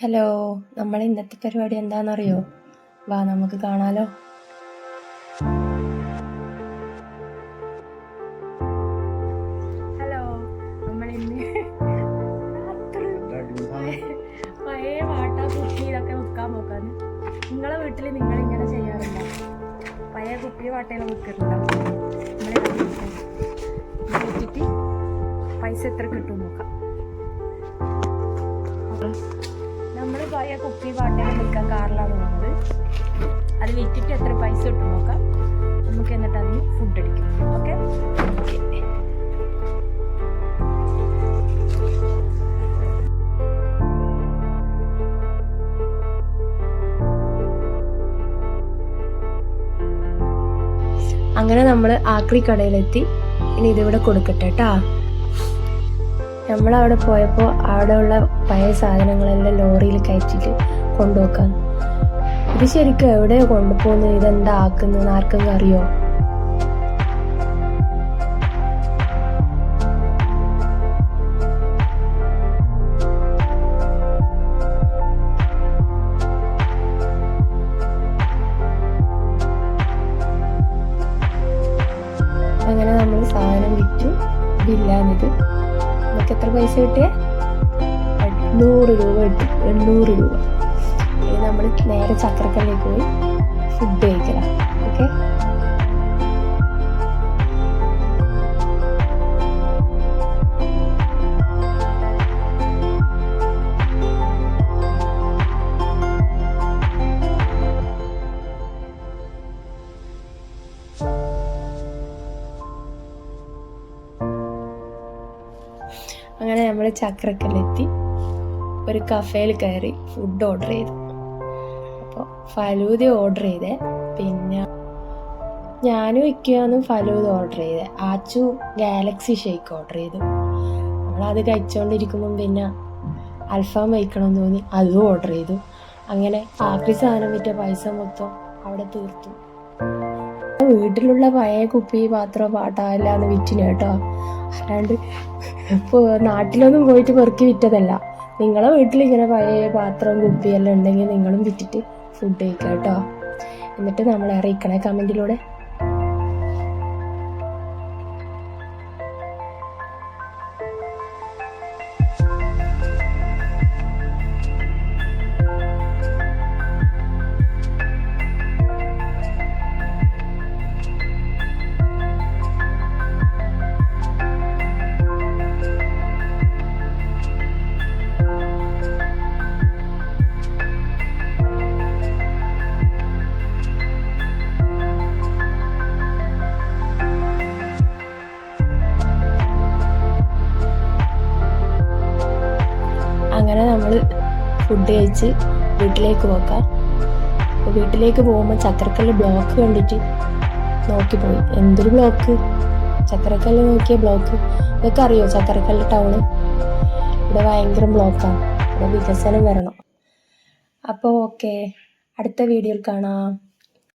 Hello, നമ്മൾ ഇന്നത്തെ പരിപാടി എന്താണെന്നറിയോ? വാ നമുക്ക് കാണാലോ. ഹലോ, നമ്മൾ ഇന്ന് പഴയ വാട്ടാ കുപ്പി ഇതൊക്കെ വിൽക്കാൻ നോക്കാന്ന്. നിങ്ങളെ വീട്ടിൽ നിങ്ങൾ ഇങ്ങനെ ചെയ്യാറുണ്ടോ? പഴയ കുപ്പി വാട്ടയില വിൽക്കുന്നുണ്ടോ? വിറ്റിട്ട് പൈസ എത്ര കിട്ടും നോക്കാം. നമ്മൾ പഴയ കുപ്പി പാട്ടയിൽ വിൽക്കാൻ കാറിലാണ് പോകുന്നത്. അത് വിറ്റിട്ട് എത്ര പൈസ കിട്ടും നോക്കാം. നമുക്ക് എന്നിട്ട് അതിന് ഫുഡ് അടിക്കും. ഓക്കെ, അങ്ങനെ നമ്മൾ ആക്രി കടയിലെത്തി. ഇനി ഇതിവിടെ കൊടുക്കട്ടെ കേട്ടാ. നമ്മളവിടെ പോയപ്പോൾ അവിടെയുള്ള പഴയ സാധനങ്ങളെല്ലാം ലോറിയിൽ കയറ്റിയിട്ട് കൊണ്ടുപോക്കാൻ. ഇത് ശരിക്കും എവിടെയോ കൊണ്ടുപോകുന്നത്, ഇതെന്താ ആക്കുന്നത് ആർക്കെങ്കിലും അറിയോ? അങ്ങനെ നമ്മൾ സാധനം വിറ്റു. ബില്ലാണിത്. നമുക്ക് എത്ര പൈസ കിട്ടിയ? 800 രൂപ കിട്ടി. 800 രൂപ. ഇനി നമ്മൾ നേരെ ചക്രക്കല്ലിലേക്ക് പോയി ഫുഡ് കഴിക്കണം. ഓക്കെ, അങ്ങനെ നമ്മൾ ചക്രക്കല്ലെത്തി ഒരു കഫേയിൽ കയറി ഫുഡ് ഓർഡർ ചെയ്തു. അപ്പോൾ ഫലൂദ ഓർഡർ ചെയ്തേ. പിന്നെ ഞാനും ഇക്കാന്നും ഫലൂദ ഓർഡർ ചെയ്തേ. ആച്ചു ഗാലക്സി ഷേക്ക് ഓർഡർ ചെയ്തു. നമ്മളത് കഴിച്ചുകൊണ്ടിരിക്കുമ്പം പിന്നെ അൽഫാം കഴിക്കണം തോന്നി, അതും ഓർഡർ ചെയ്തു. അങ്ങനെ ആക്രി സാധനം വിറ്റ പൈസ മൊത്തം അവിടെ തീർത്തു. വീട്ടിലുള്ള പഴയ കുപ്പി പാത്രം പാട്ടാല്ലാന്ന് വിറ്റിന് കേട്ടോ. അല്ലാണ്ട് ഇപ്പോൾ നാട്ടിലൊന്നും പോയിട്ട് പെറുക്കി വിറ്റതല്ല. നിങ്ങളെ വീട്ടിൽ ഇങ്ങനെ പഴയ പാത്രം കുപ്പിയെല്ലാം ഉണ്ടെങ്കിൽ നിങ്ങളും വിറ്റിട്ട് ഫുഡ് കഴിക്കുക കേട്ടോ. എന്നിട്ട് നമ്മളെ അറിയിക്കണേ കമൻറ്റിലൂടെ. അങ്ങനെ നമ്മൾ ഫുഡ് കഴിച്ച് വീട്ടിലേക്ക് പോക്കാം. അപ്പോൾ വീട്ടിലേക്ക് പോകുമ്പോൾ ചക്രക്കല്ല് ബ്ലോക്ക് കണ്ടിട്ട് നോക്കിപ്പോയി. എന്തൊരു ബ്ലോക്ക്! ചക്രക്കല്ല് നോക്കിയ ബ്ലോക്ക്. ഇതൊക്കെ അറിയോ? ചക്രക്കല്ല് ടൗണ് ഇവിടെ ഭയങ്കര ബ്ലോക്കാണ്. ഇവിടെ വികസനം വരണം. അപ്പോൾ ഓക്കെ, അടുത്ത വീഡിയോയിൽ കാണാം.